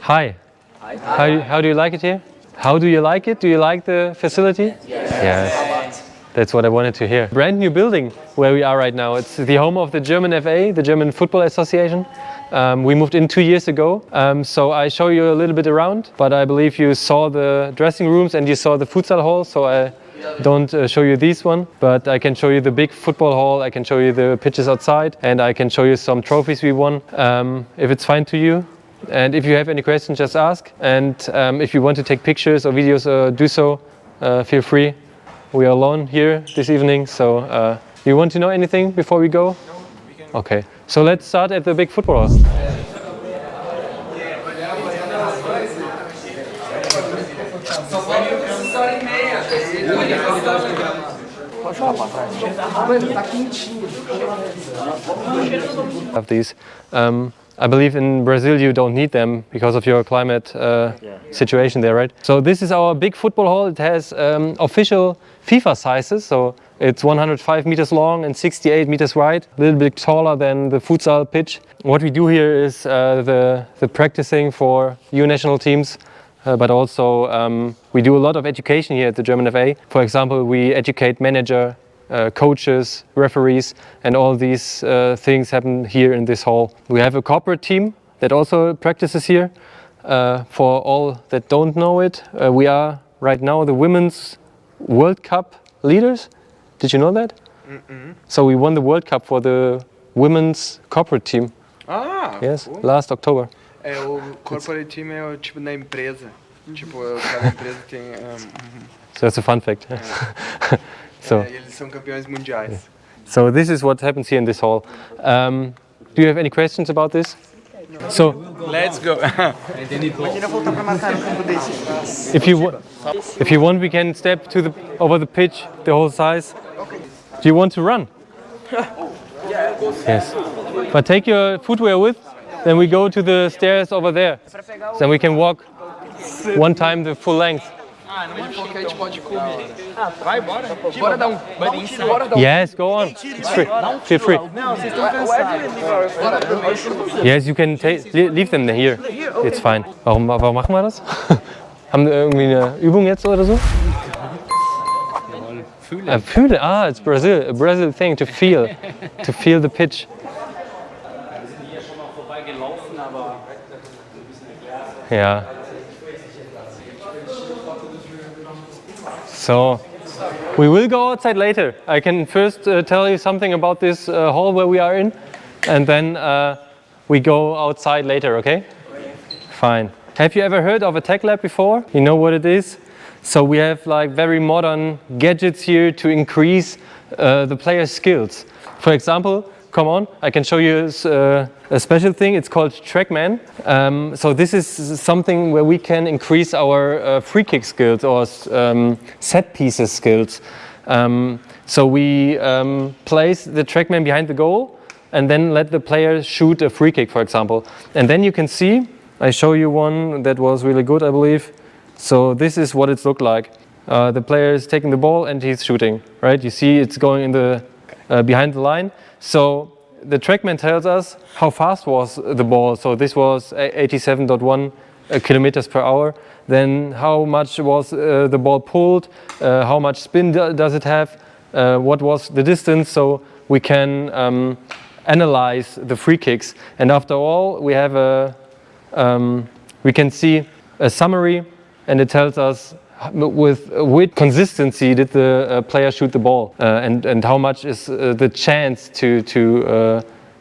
Hi. How do you like it here? How do you like it? Do you like the facility? Yes. That's what I wanted to hear. Brand new building where we are right now. It's the home of the German FA, the German Football Association. We moved in 2 years ago, so I show you a little bit around, but I believe you saw the dressing rooms and you saw the futsal hall, so I don't show you this one, but I can show you the big football hall, I can show you the pitches outside, and I can show you some trophies we won, if it's fine to you. And if you have any questions, just ask. And if you want to take pictures or videos, do so, feel free. We are alone here this evening, so you want to know anything before we go? No, we can. Okay, so let's start at the big football hall. Of these. I believe in Brazil you don't need them because of your climate situation there, right? So this is our big football hall. It has official FIFA sizes, so it's 105 meters long and 68 meters wide, a little bit taller than the futsal pitch. What we do here is the practicing for EU national teams, but also we do a lot of education here at the German FA. For example, we educate manager, coaches, referees, and all these things happen here in this hall. We have a corporate team that also practices here. For all that don't know it, we are right now the Women's World Cup leaders. Did you know that? So we won the World Cup for the women's corporate team. Ah, yes, cool. Last October. O corporate team é o tipo da empresa. Tipo, cada empresa tem. So that's a fun fact. So, eles são campeões mundiais. So this is what happens here in this hall. Do you have any questions about this? So let's go. if you want, we can step to over the pitch, the whole size. Do you want to run? Yes. But take your footwear with. Then we go to the stairs over there. Then we can walk one time the full length. Yes, go on. It's free. Feel free. Yes, you can leave them here. It's fine. Warum machen wir das? Haben wir irgendwie eine Übung jetzt oder so? Fühle. Ah, it's Brazil. A Brazil thing to feel the pitch. Yeah. So we will go outside later. I can first tell you something about this hall where we are in, and then we go outside later, okay? Fine. Have you ever heard of a tech lab before? You know what it is? So we have like very modern gadgets here to increase the player's skills. For example, come on, I can show you a special thing. It's called TrackMan. So this is something where we can increase our free kick skills or set pieces skills. So we place the TrackMan behind the goal and then let the player shoot a free kick, for example. And then you can see, I show you one that was really good, I believe. So this is what it's looked like. The player is taking the ball and he's shooting, right? You see it's going in the behind the line. So the TrackMan tells us how fast was the ball. So this was 87.1 kilometers per hour. Then how much was the ball pulled? How much spin does it have? What was the distance? So we can analyze the free kicks. And after all, we have we can see a summary, and it tells us with consistency did the player shoot the ball, and how much is the chance to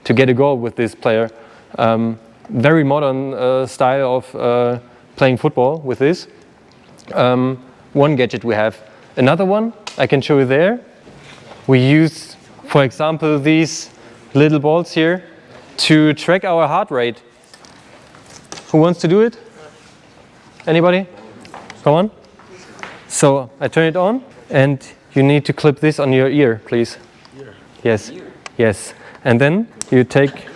get a goal with this player. Very modern style of playing football with this. One gadget we have. Another one I can show you there. We use, for example, these little balls here to track our heart rate. Who wants to do it? Anybody? Come on. So I turn it on, and you need to clip this on your ear, please. Ear. Yes. Ear. Yes. And then you take.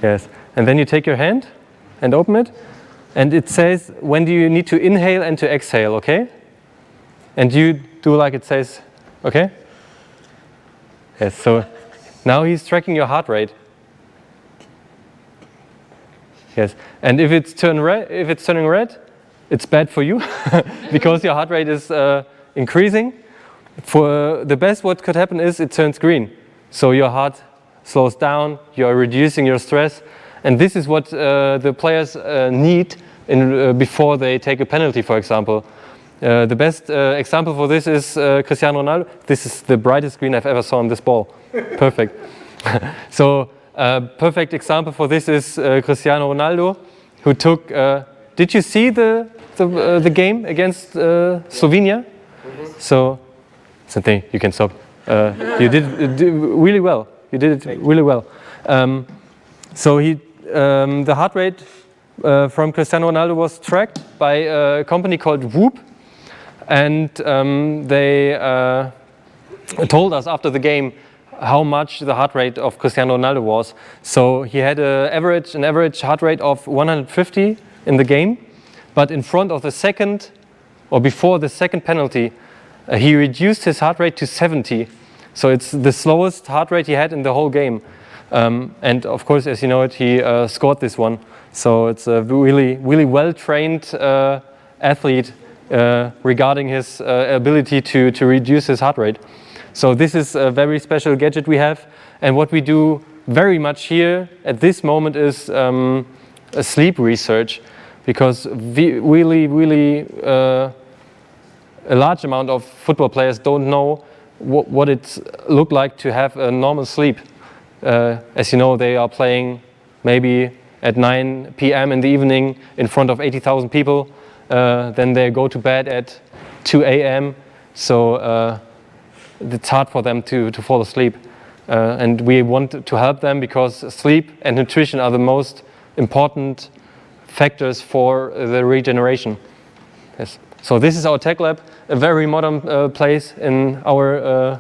Yes. And then you take your hand and open it, and it says when do you need to inhale and to exhale, okay? And you do like it says, okay? Yes. So now he's tracking your heart rate. Yes, and if it's turning red, it's bad for you because your heart rate is increasing. For the best, what could happen is it turns green, so your heart slows down. You are reducing your stress, and this is what the players need before they take a penalty, for example. The best example for this is Cristiano Ronaldo. This is the brightest green I've ever saw on this ball. Perfect. So perfect example for this is Cristiano Ronaldo, who took. Did you see the game against Slovenia? So something you can stop. You did really well. You did it really well. So the heart rate from Cristiano Ronaldo was tracked by a company called Whoop. And they told us after the game how much the heart rate of Cristiano Ronaldo was. So he had an average heart rate of 150 in the game, but in front of the second, or before the second penalty, he reduced his heart rate to 70. So it's the slowest heart rate he had in the whole game. And of course, as you know it, he scored this one. So it's a really, really well-trained athlete regarding his ability to reduce his heart rate. So this is a very special gadget we have, and what we do very much here at this moment is a sleep research, because really a large amount of football players don't know what it looked like to have a normal sleep. As you know, they are playing maybe at 9 p.m. in the evening in front of 80,000 people. Then they go to bed at 2 a.m. So it's hard for them to fall asleep. And we want to help them because sleep and nutrition are the most important factors for the regeneration. Yes. So this is our tech lab, a very modern place in our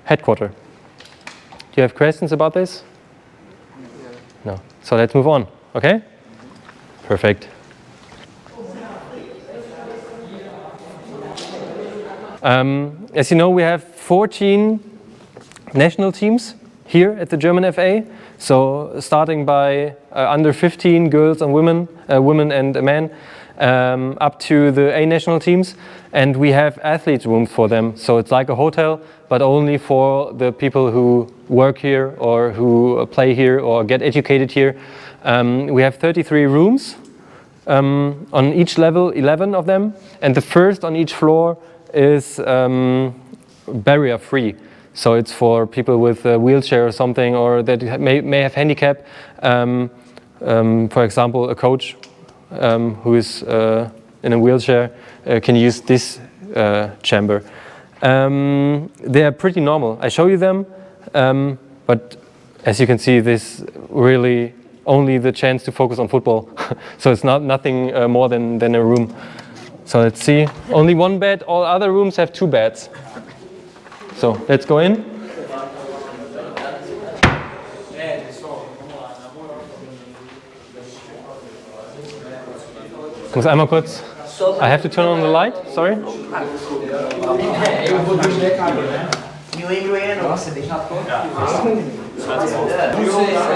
headquarters. Do you have questions about this? No. So let's move on, okay? Perfect. As you know, we have 14 national teams here at the German FA. So starting by under 15 girls and women and men, up to the A national teams, and we have athletes rooms for them. So it's like a hotel, but only for the people who work here or who play here or get educated here. We have 33 rooms, on each level, 11 of them, and the first on each floor is barrier free. So it's for people with a wheelchair or something, or that may have handicap. For example, a coach who is in a wheelchair can use this chamber. They are pretty normal. I show you them, but as you can see, this really only the chance to focus on football. So it's nothing more than a room. So let's see. Only one bed. All other rooms have 2 beds. So let's go in. Ich muss einmal kurz. I have to turn on the light. Sorry.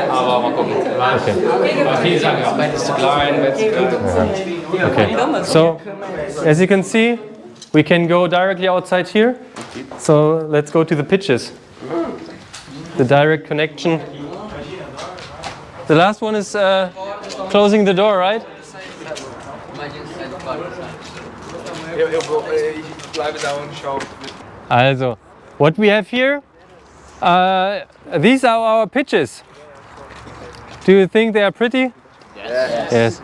Aber mal gucken. Okay. Viele sagen auch, beides zu klein. Okay. So, as you can see, we can go directly outside here. So let's go to the pitches. The direct connection. The last one is closing the door, right? Ich bleibe da und schaue. Also, what we have here, these are our pitches. Do you think they are pretty? Yes.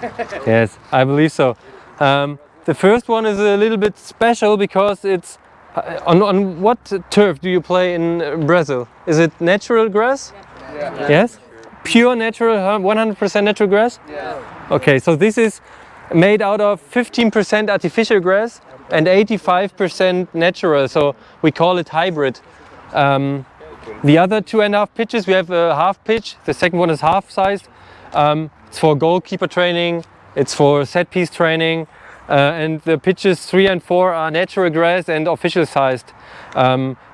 Yes, I believe so. The first one is a little bit special because it's on what turf do you play in Brazil? Is it natural grass? Yeah. Yes? Pure natural, 100% natural grass? Yeah. Okay, so this is made out of 15% artificial grass and 85% natural, so we call it hybrid. The other 2.5 pitches, we have a half pitch, the second one is half sized. It's for goalkeeper training, it's for set piece training, and the pitches 3 and 4 are natural grass and official sized.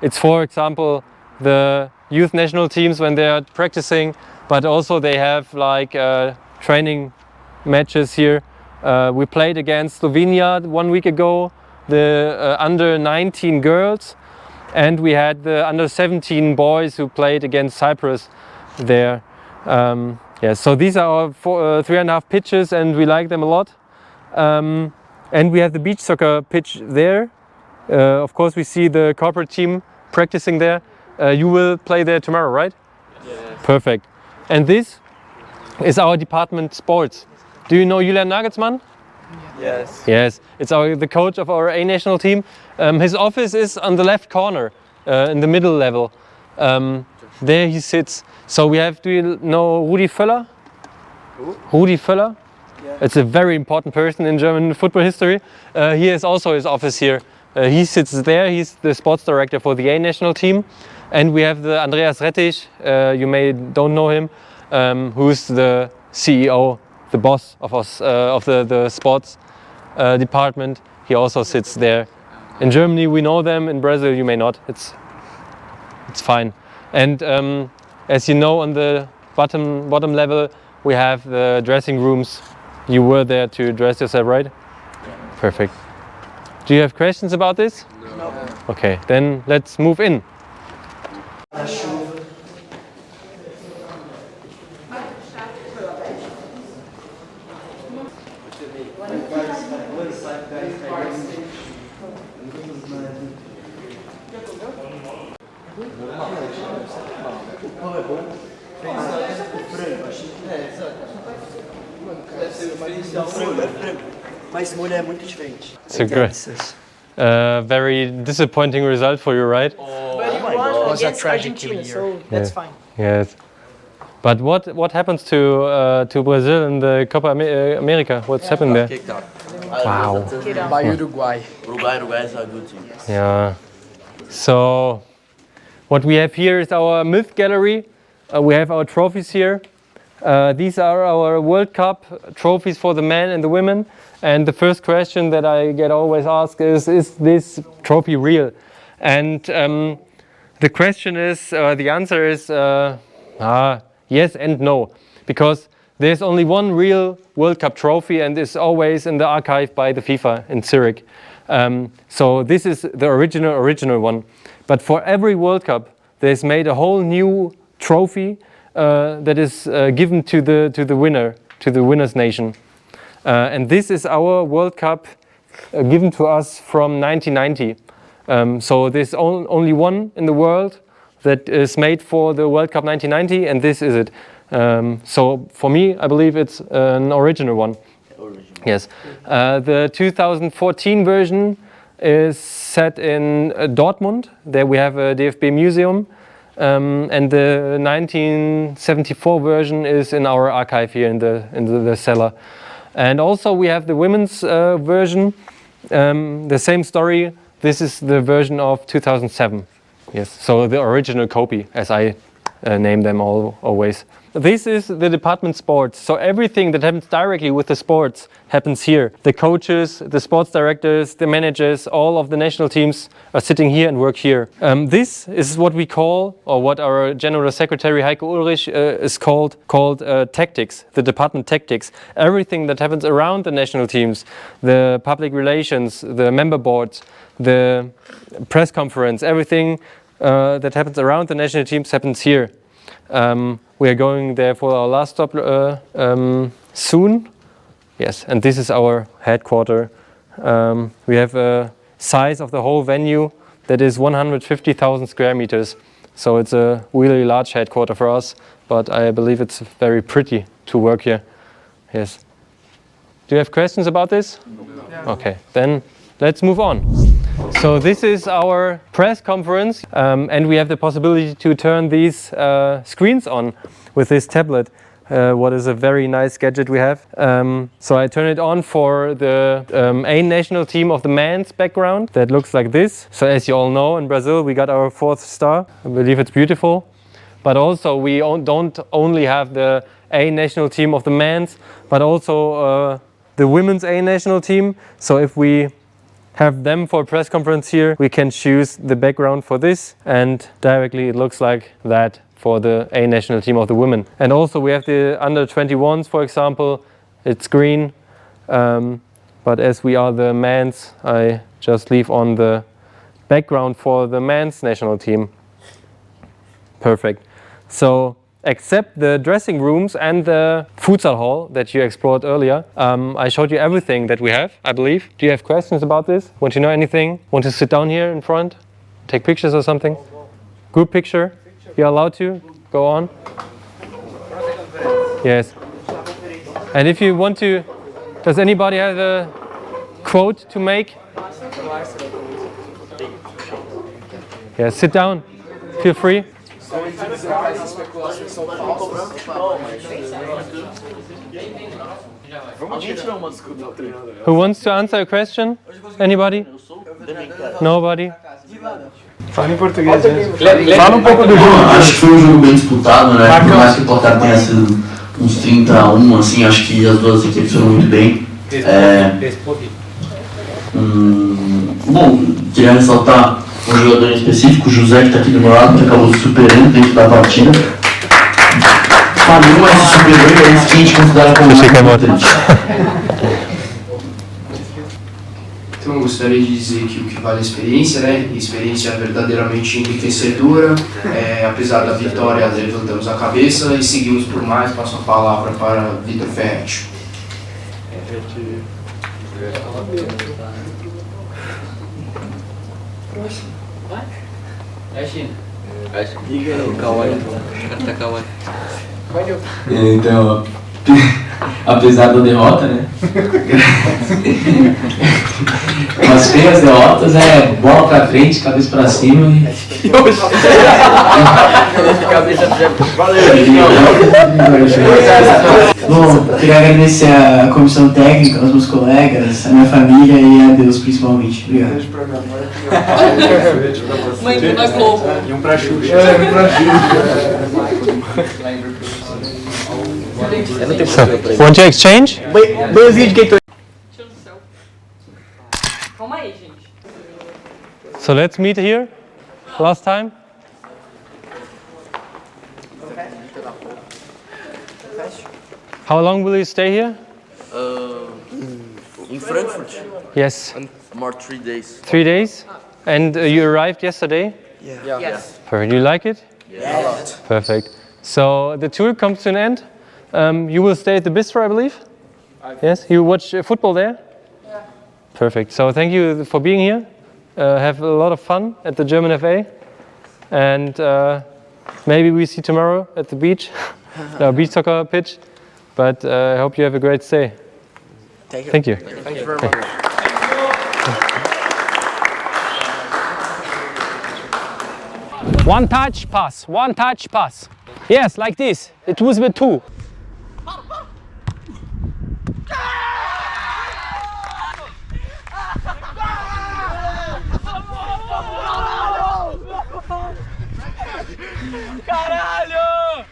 It's for example the youth national teams when they are practicing, but also they have like training matches here. We played against Slovenia 1 week ago, the under 19 girls, and we had the under 17 boys who played against Cyprus there. Yeah, so these are our 3.5 pitches, and we like them a lot. And we have the beach soccer pitch there. Of course, we see the corporate team practicing there. You will play there tomorrow, right? Yes. Perfect. And this is our department sports. Do you know Julian Nagelsmann? Yes. Yes, it's the coach of our A national team. His office is on the left corner, in the middle level. There he sits. So we have, do you know Rudi Völler? Who? Rudi Völler? Yeah. It's a very important person in German football history. He has also his office here. He sits there, he's the sports director for the A national team. And we have the Andreas Rettich, you don't know him, who's the CEO, the boss of us, of the sports department. He also sits there. In Germany we know them, in Brazil you may not. It's fine. And as you know, on the bottom level we have the dressing rooms. You were there to dress yourself, right? Yeah. Perfect. Do you have questions about this? No. Okay, then let's move in. Mas molho é muito diferente. It's a great, very disappointing result for you, right? But you won against Argentina, so that's fine. Yes. But what happens to Brazil in the Copa America? What's happened there? Kicked out. Wow. By Uruguay. Uruguay is a good team. Yeah. So what we have here is our myth gallery. We have our trophies here. These are our World Cup trophies for the men and the women. And the first question that I get always asked is this trophy real? And the question is, the answer is yes and no. Because there's only one real World Cup trophy and it's always in the archive by the FIFA in Zurich. So this is the original one. But for every World Cup, there's made a whole new trophy that is given to the winner, to the winner's nation. And this is our World Cup given to us from 1990. So there's only one in the world that is made for the World Cup 1990, and this is it. So for me, I believe it's an original one. Yes. The 2014 version is set in Dortmund. There we have a DFB museum. And the 1974 version is in our archive here in the cellar. And also we have the women's version, the same story. This is the version of 2007. Yes, so the original copy, as I name them always. This is the department sports. So everything that happens directly with the sports happens here. The coaches, the sports directors, the managers, all of the national teams are sitting here and work here. This is what we call, or what our General Secretary Heiko Ulrich is called tactics, the department tactics. Everything that happens around the national teams, the public relations, the member boards, the press conference, everything that happens around the national teams happens here. We are going there for our last stop soon. Yes, and this is our headquarters. We have a size of the whole venue that is 150,000 square meters. So it's a really large headquarters for us, but I believe it's very pretty to work here. Yes. Do you have questions about this? No. Okay, then let's move on. So this is our press conference, and we have the possibility to turn these screens on with this tablet, what is a very nice gadget we have. So I turn it on for the A national team of the men's background that looks like this. So as you all know, in Brazil we got our 4th star. I believe it's beautiful. But also we don't only have the A national team of the men's, but also the women's A national team. So if we have them for a press conference here, we can choose the background for this, and directly it looks like that for the A national team of the women. And also we have the under 21s, for example, it's green. But as we are the men's, I just leave on the background for the men's national team. Perfect. So except the dressing rooms and the futsal hall that you explored earlier, I showed you everything that we have, I believe. Do you have questions about this? Want to know anything? Want to sit down here in front? Take pictures or something? Group picture? You're allowed to? Go on. Yes. And if you want to, does anybody have a quote to make? Yeah, sit down. Feel free. Who wants to answer a question? Anybody? Nobody? Fala em português. Fala um pouco do jogo. Acho que foi um jogo bem disputado, né? Por mais que o placar tenha sido uns 30-1, assim, acho que as duas equipes foram muito bem. Bom, queria ressaltar um jogador em específico, o José, que está aqui do meu lado, que acabou se superando dentro da partida. Falhou, mas se superou e é isso que a gente considera como muito importante. Então, eu gostaria de dizer que o que vale a experiência, né? A experiência é verdadeiramente enriquecedora. Apesar da vitória, levantamos a cabeça e seguimos por mais. Passo a palavra para Vitor Ferretti. Então, apesar da derrota, né? Umas feias derrotas, bola pra frente, cabeça pra cima e... Bom, queria agradecer a comissão técnica, aos meus colegas, a minha família e a Deus principalmente. Obrigado. E um pra Xuxa. Want to exchange? Dois vídeos que tu... Calma aí, gente. So let's meet here. Last time. How long will you stay here? In Frankfurt, Yes. more 3 days. 3 days. And you arrived yesterday? Yes. Perfect. You like it? Yes. Perfect. So the tour comes to an end. You will stay at the bistro, I believe? Yes? You watch football there? Yeah. Perfect. So thank you for being here. Have a lot of fun at the German FA. And maybe we see tomorrow at the beach, the beach soccer pitch. But I hope you have a great stay. Thank you. Thank you very much. One touch, pass. One touch, pass. Yes, like this. It was with two. Caralho!